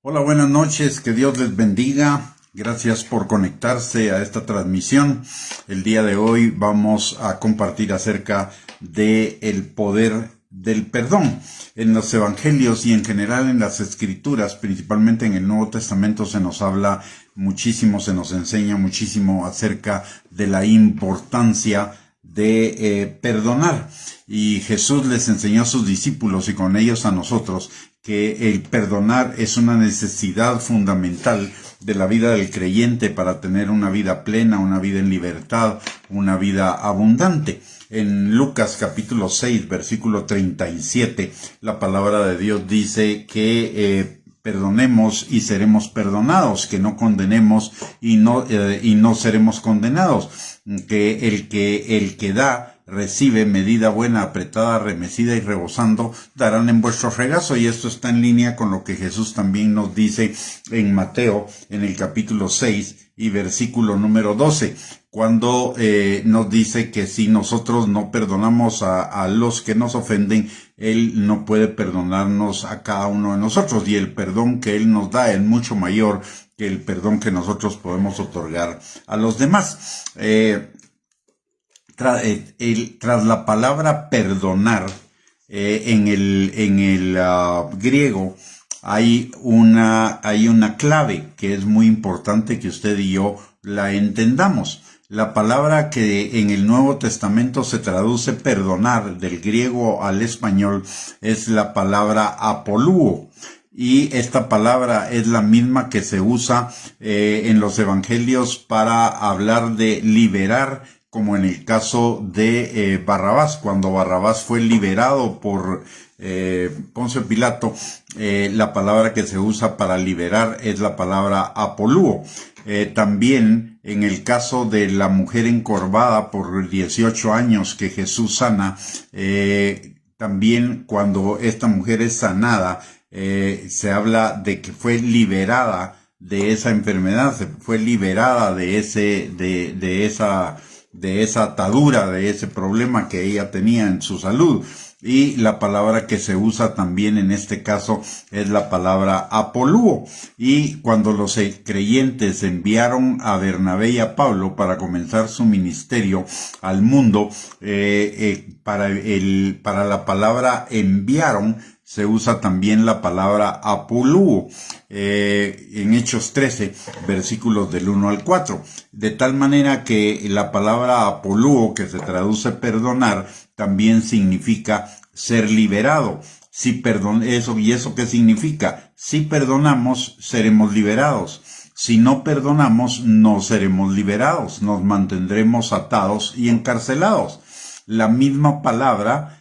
Hola, buenas noches, que Dios les bendiga. Gracias por conectarse a esta transmisión. El día de hoy vamos a compartir acerca de el poder del perdón. En los evangelios y en general en las escrituras, principalmente en el Nuevo Testamento, se nos habla muchísimo, se nos enseña muchísimo acerca de la importancia de perdonar. Y Jesús les enseñó a sus discípulos y con ellos a nosotros que el perdonar es una necesidad fundamental de la vida del creyente para tener una vida plena, una vida en libertad, una vida abundante. En Lucas capítulo 6, versículo 37, la palabra de Dios dice que perdonemos y seremos perdonados, que no condenemos y no seremos condenados, que el que da recibe, medida buena, apretada, remecida y rebosando, darán en vuestro regazo. Y esto está en línea con lo que Jesús también nos dice en Mateo, en el capítulo 6 y versículo número 12, cuando nos dice que si nosotros no perdonamos a los que nos ofenden, Él no puede perdonarnos a cada uno de nosotros, y el perdón que Él nos da es mucho mayor que el perdón que nosotros podemos otorgar a los demás. Tras la palabra perdonar, en el griego hay una clave que es muy importante que usted y yo la entendamos. La palabra que en el Nuevo Testamento se traduce perdonar del griego al español es la palabra apolúo. Y esta palabra es la misma que se usa en los evangelios para hablar de liberar, como en el caso de Barrabás. Cuando Barrabás fue liberado por Poncio Pilato, la palabra que se usa para liberar es la palabra apolúo. También en el caso de la mujer encorvada por 18 años que Jesús sana, también cuando esta mujer es sanada, se habla de que fue liberada de esa enfermedad, fue liberada de esa atadura, de ese problema que ella tenía en su salud. Y la palabra que se usa también en este caso es la palabra apolúo. Y cuando los creyentes enviaron a Bernabé y a Pablo para comenzar su ministerio al mundo, para la palabra enviaron se usa también la palabra apolúo, en Hechos 13, versículos del 1 al 4. De tal manera que la palabra apolúo, que se traduce perdonar, también significa ser liberado. ¿Y eso qué significa? Si perdonamos, seremos liberados. Si no perdonamos, no seremos liberados. Nos mantendremos atados y encarcelados. La misma palabra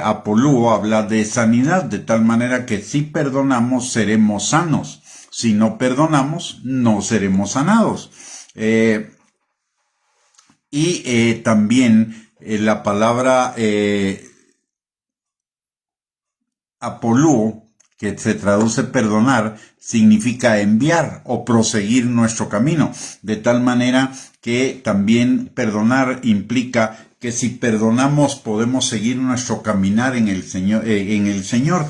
apolúo habla de sanidad, de tal manera que si perdonamos seremos sanos, si no perdonamos no seremos sanados. También la palabra apolúo, que se traduce perdonar, significa enviar o proseguir nuestro camino, de tal manera que también perdonar implica que si perdonamos podemos seguir nuestro caminar en el Señor,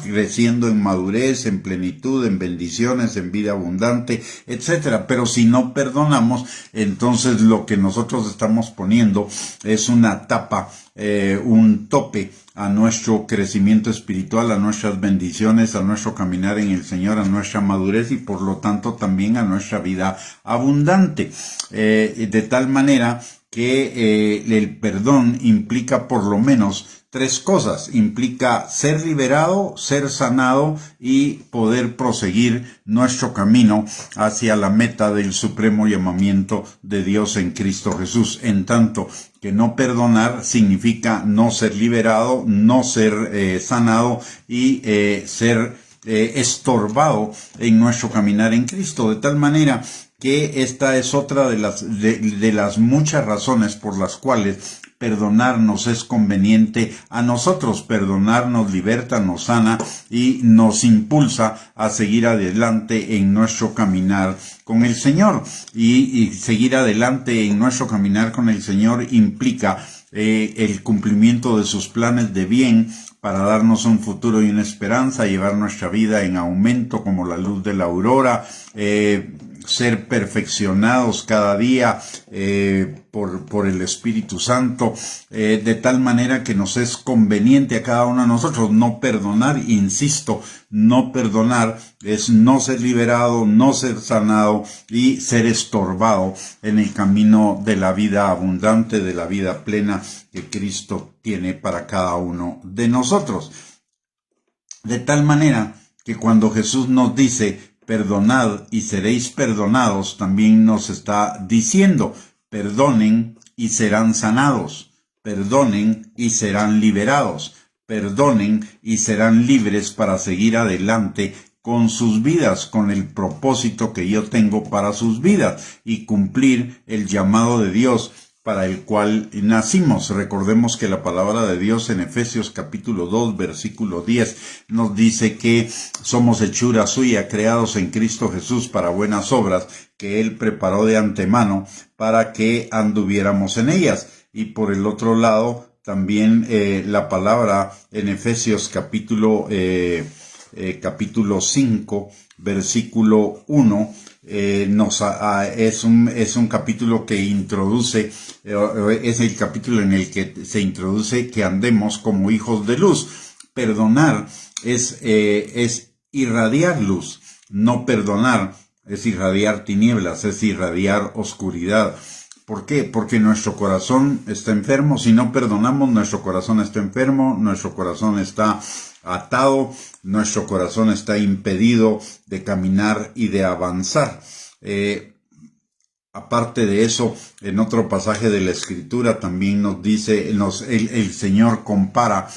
creciendo en madurez, en plenitud, en bendiciones, en vida abundante, etcétera. Pero si no perdonamos, entonces lo que nosotros estamos poniendo es una tapa, un tope a nuestro crecimiento espiritual, a nuestras bendiciones, a nuestro caminar en el Señor, a nuestra madurez y por lo tanto también a nuestra vida abundante. De tal manera que el perdón implica por lo menos tres cosas. Implica ser liberado, ser sanado y poder proseguir nuestro camino hacia la meta del supremo llamamiento de Dios en Cristo Jesús. En tanto que no perdonar significa no ser liberado, no ser sanado y ser estorbado en nuestro caminar en Cristo. De tal manera que esta es otra de las muchas razones por las cuales perdonarnos es conveniente a nosotros. Perdonar nos liberta, nos sana y nos impulsa a seguir adelante en nuestro caminar con el Señor. Y seguir adelante en nuestro caminar con el Señor implica el cumplimiento de sus planes de bien para darnos un futuro y una esperanza, llevar nuestra vida en aumento como la luz de la aurora, ser perfeccionados cada día por el Espíritu Santo, de tal manera que nos es conveniente a cada uno de nosotros no perdonar. Insisto, no perdonar es no ser liberado, no ser sanado y ser estorbado en el camino de la vida abundante, de la vida plena que Cristo tiene para cada uno de nosotros. De tal manera que cuando Jesús nos dice perdonad y seréis perdonados, también nos está diciendo perdonen y serán sanados, perdonen y serán liberados, perdonen y serán libres para seguir adelante con sus vidas, con el propósito que yo tengo para sus vidas y cumplir el llamado de Dios para el cual nacimos. Recordemos que la palabra de Dios en Efesios capítulo 2, versículo 10 nos dice que somos hechura suya, creados en Cristo Jesús para buenas obras, que Él preparó de antemano para que anduviéramos en ellas. Y por el otro lado, también la palabra en Efesios capítulo 5, versículo 1, es un capítulo que introduce, es el capítulo en el que se introduce que andemos como hijos de luz. Perdonar es irradiar luz. No perdonar es irradiar tinieblas, es irradiar oscuridad. ¿Por qué? Porque nuestro corazón está enfermo. Si no perdonamos, nuestro corazón está enfermo, nuestro corazón está atado, nuestro corazón está impedido de caminar y de avanzar. Aparte de eso, en otro pasaje de la Escritura también nos dice, el Señor compara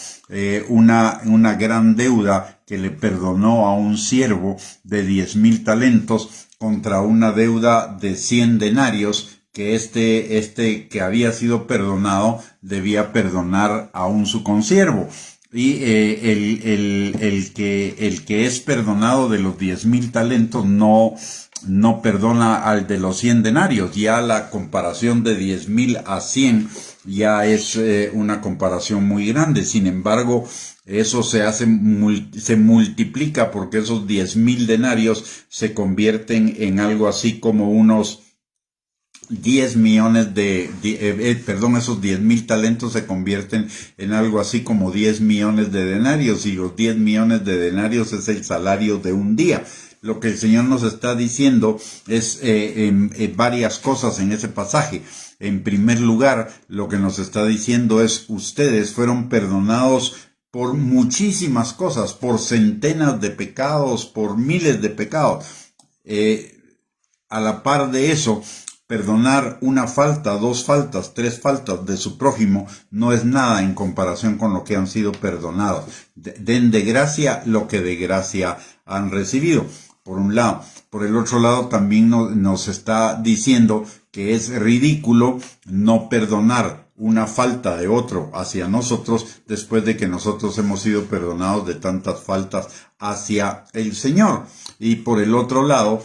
una gran deuda que le perdonó a un siervo de 10,000 talentos contra una deuda de 100 denarios que este que había sido perdonado debía perdonar aún su consiervo. Y el que es perdonado de los 10,000 talentos no perdona al de los 100 denarios. Ya la comparación de 10,000 a 100 ya es una comparación muy grande. Sin embargo, eso se multiplica porque esos 10,000 denarios se convierten en algo así como unos 10 millones esos 10,000 talentos se convierten en algo así como 10 millones de denarios, y los 10 millones de denarios es el salario de un día. Lo que el Señor nos está diciendo es varias cosas en ese pasaje. En primer lugar, lo que nos está diciendo es: ustedes fueron perdonados por muchísimas cosas, por centenas de pecados, por miles de pecados. A la par de eso, perdonar una falta, 2 faltas, 3 faltas de su prójimo no es nada en comparación con lo que han sido perdonados. Den de gracia lo que de gracia han recibido, por un lado. Por el otro lado, también nos está diciendo que es ridículo no perdonar una falta de otro hacia nosotros después de que nosotros hemos sido perdonados de tantas faltas hacia el Señor. Y por el otro lado,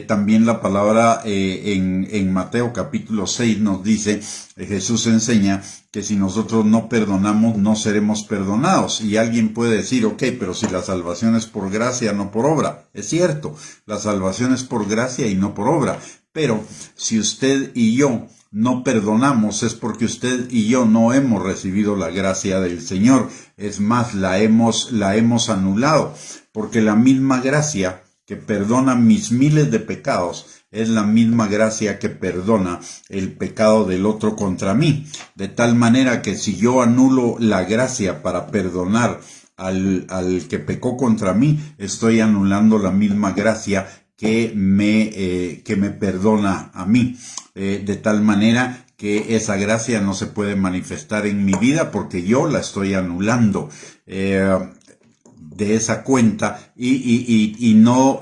también la palabra en Mateo capítulo 6 nos dice, Jesús enseña que si nosotros no perdonamos, no seremos perdonados. Y alguien puede decir, ok, pero si la salvación es por gracia, no por obra. Es cierto, la salvación es por gracia y no por obra. Pero si usted y yo no perdonamos, es porque usted y yo no hemos recibido la gracia del Señor. Es más, la hemos anulado, porque la misma gracia que perdona mis miles de pecados es la misma gracia que perdona el pecado del otro contra mí. De tal manera que si yo anulo la gracia para perdonar al que pecó contra mí, estoy anulando la misma gracia que me perdona a mí. De tal manera que esa gracia no se puede manifestar en mi vida porque yo la estoy anulando de esa cuenta, y no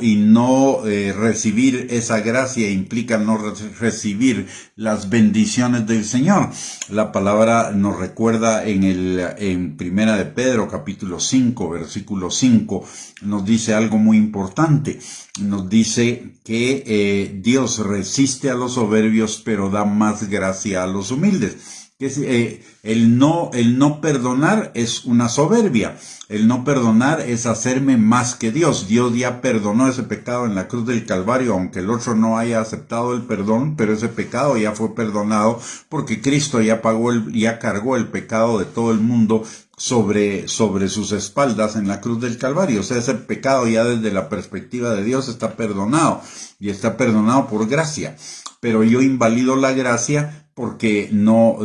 recibir esa gracia implica no recibir las bendiciones del Señor. La palabra nos recuerda en Primera de Pedro capítulo 5 versículo 5, nos dice algo muy importante. Nos dice que Dios resiste a los soberbios pero da más gracia a los humildes. Que el no perdonar es una soberbia. El no perdonar es hacerme más que Dios. Dios ya perdonó ese pecado en la cruz del Calvario, aunque el otro no haya aceptado el perdón, pero ese pecado ya fue perdonado porque Cristo ya ya cargó el pecado de todo el mundo sobre sus espaldas en la cruz del Calvario. O sea, ese pecado ya desde la perspectiva de Dios está perdonado, y está perdonado por gracia. Pero yo invalido la gracia porque no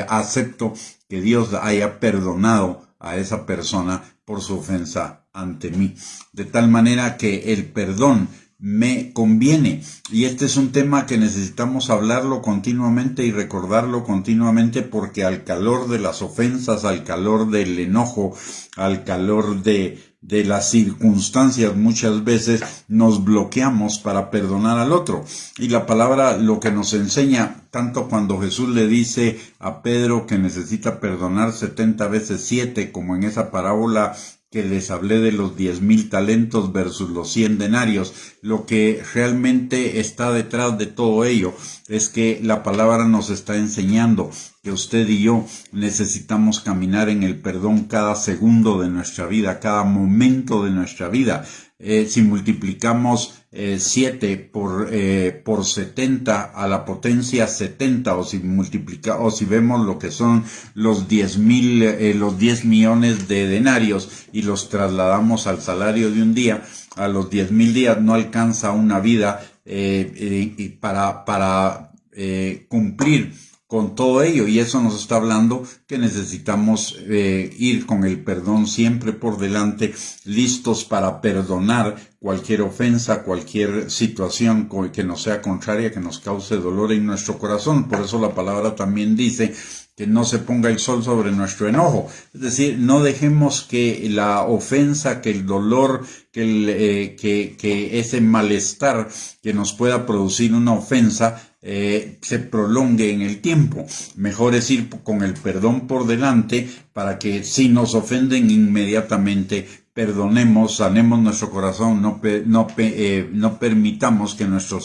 acepto que Dios haya perdonado a esa persona por su ofensa ante mí. De tal manera que el perdón me conviene. Y este es un tema que necesitamos hablarlo continuamente y recordarlo continuamente, porque al calor de las ofensas, al calor del enojo, al calor de las circunstancias, muchas veces nos bloqueamos para perdonar al otro. Y la palabra lo que nos enseña, tanto cuando Jesús le dice a Pedro que necesita perdonar 70 veces 7, como en esa parábola que les hablé de los 10,000 talentos versus los 100 denarios, lo que realmente está detrás de todo ello es que la palabra nos está enseñando que usted y yo necesitamos caminar en el perdón cada segundo de nuestra vida, cada momento de nuestra vida. Si multiplicamos 7 por 70 a la potencia 70, o si vemos lo que son los 10 millones de denarios y los trasladamos al salario de un día, a los 10,000 días no alcanza una vida para cumplir con todo ello, y eso nos está hablando que necesitamos ir con el perdón siempre por delante, listos para perdonar cualquier ofensa, cualquier situación que nos sea contraria, que nos cause dolor en nuestro corazón. Por eso la palabra también dice que no se ponga el sol sobre nuestro enojo. Es decir, no dejemos que la ofensa, que el dolor, que ese malestar que nos pueda producir una ofensa se prolongue en el tiempo. Mejor es ir con el perdón por delante, para que si nos ofenden inmediatamente perdonemos, sanemos nuestro corazón, no permitamos que nuestro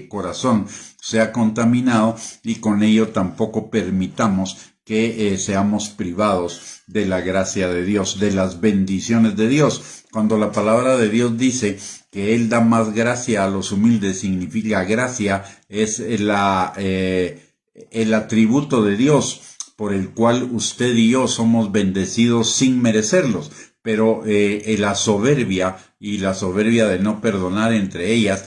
corazón sea contaminado, y con ello tampoco permitamos que seamos privados de la gracia de Dios, de las bendiciones de Dios. Cuando la palabra de Dios dice que Él da más gracia a los humildes, significa gracia es el atributo de Dios por el cual usted y yo somos bendecidos sin merecerlos. Pero la soberbia y la soberbia de no perdonar, entre ellas,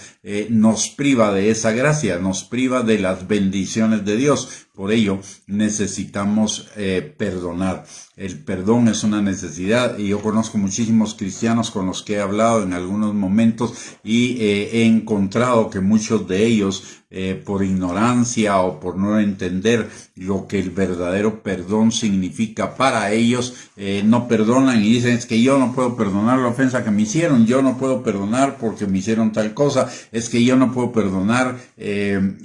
nos priva de esa gracia, nos priva de las bendiciones de Dios. Por ello necesitamos perdonar. El perdón es una necesidad, y yo conozco muchísimos cristianos con los que he hablado en algunos momentos, y he encontrado que muchos de ellos, por ignorancia o por no entender lo que el verdadero perdón significa para ellos, no perdonan y dicen: es que yo no puedo perdonar la ofensa que me hicieron, yo no puedo perdonar porque me hicieron tal cosa, es que yo no puedo perdonar,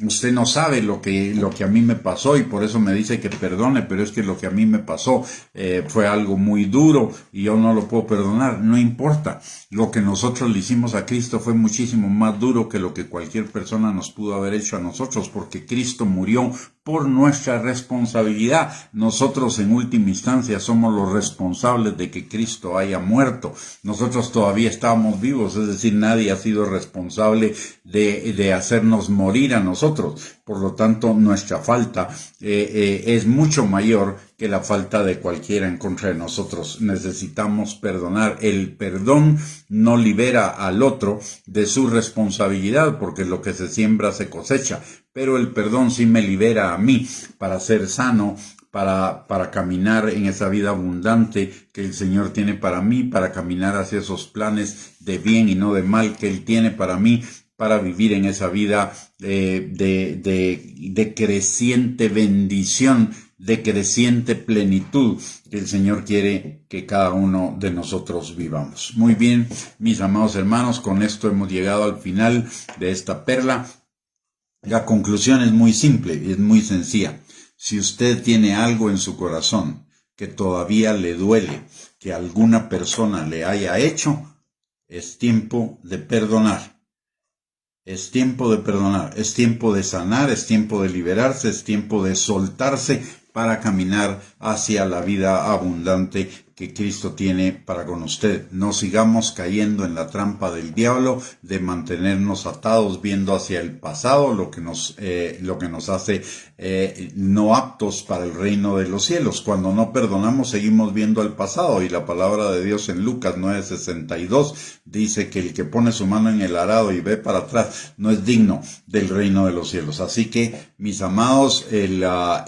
usted no sabe lo que a mí me pasó y por eso me dice que perdone, pero es que lo que a mí me pasó fue algo muy duro y yo no lo puedo perdonar. No importa, lo que nosotros le hicimos a Cristo fue muchísimo más duro que lo que cualquier persona nos pudo haber hecho a nosotros, porque Cristo murió por nuestra responsabilidad. Nosotros en última instancia somos los responsables de que Cristo haya muerto. Nosotros todavía estábamos vivos, es decir, nadie ha sido responsable de hacernos morir a nosotros. Por lo tanto, nuestra falta es mucho mayor que la falta de cualquiera en contra de nosotros. Necesitamos perdonar. El perdón no libera al otro de su responsabilidad, porque lo que se siembra se cosecha. Pero el perdón sí me libera a mí para ser sano, para caminar en esa vida abundante que el Señor tiene para mí, para caminar hacia esos planes de bien y no de mal que Él tiene para mí, para vivir en esa vida de creciente bendición, de creciente plenitud que el Señor quiere que cada uno de nosotros vivamos. Muy bien, mis amados hermanos, con esto hemos llegado al final de esta perla. La conclusión es muy simple y es muy sencilla. Si usted tiene algo en su corazón que todavía le duele, que alguna persona le haya hecho, es tiempo de perdonar. Es tiempo de perdonar, es tiempo de sanar, es tiempo de liberarse, es tiempo de soltarse para caminar hacia la vida abundante que Cristo tiene para con usted. No sigamos cayendo en la trampa del diablo de mantenernos atados viendo hacia el pasado, lo que nos hace no aptos para el reino de los cielos. Cuando no perdonamos seguimos viendo el pasado, y la palabra de Dios en Lucas 9:62 dice que el que pone su mano en el arado y ve para atrás no es digno del reino de los cielos. Así que, mis amados, la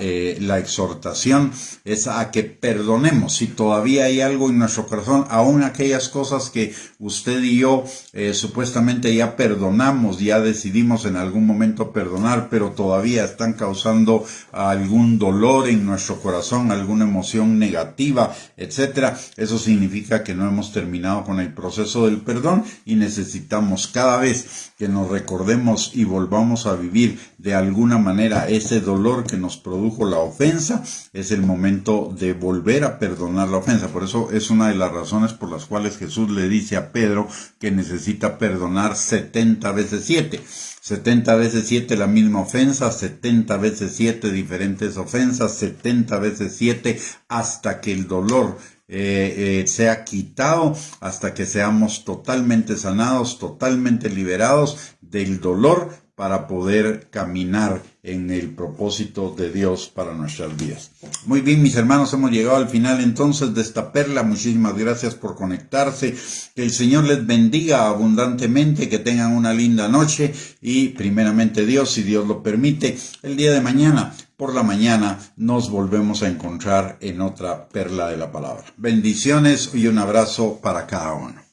exhortación es a que perdonemos. Si todavía hay algo en nuestro corazón, aún aquellas cosas que usted y yo supuestamente ya perdonamos, ya decidimos en algún momento perdonar, pero todavía están causando algún dolor en nuestro corazón, alguna emoción negativa, etcétera. Eso significa que no hemos terminado con el proceso del perdón, y necesitamos, cada vez que nos recordemos y volvamos a vivir de alguna manera ese dolor que nos produjo la ofensa, es el momento de volver a perdonar la ofensa. Por eso es una de las razones por las cuales Jesús le dice a Pedro que necesita perdonar 70 veces 7. 70 veces 7 la misma ofensa, 70 veces 7 diferentes ofensas, 70 veces 7 hasta que el dolor sea quitado, hasta que seamos totalmente sanados, totalmente liberados del dolor, para poder caminar en el propósito de Dios para nuestras vidas. Muy bien, mis hermanos, hemos llegado al final entonces de esta perla. Muchísimas gracias por conectarse. Que el Señor les bendiga abundantemente, que tengan una linda noche, y primeramente Dios, si Dios lo permite, el día de mañana, por la mañana, nos volvemos a encontrar en otra perla de la palabra. Bendiciones y un abrazo para cada uno.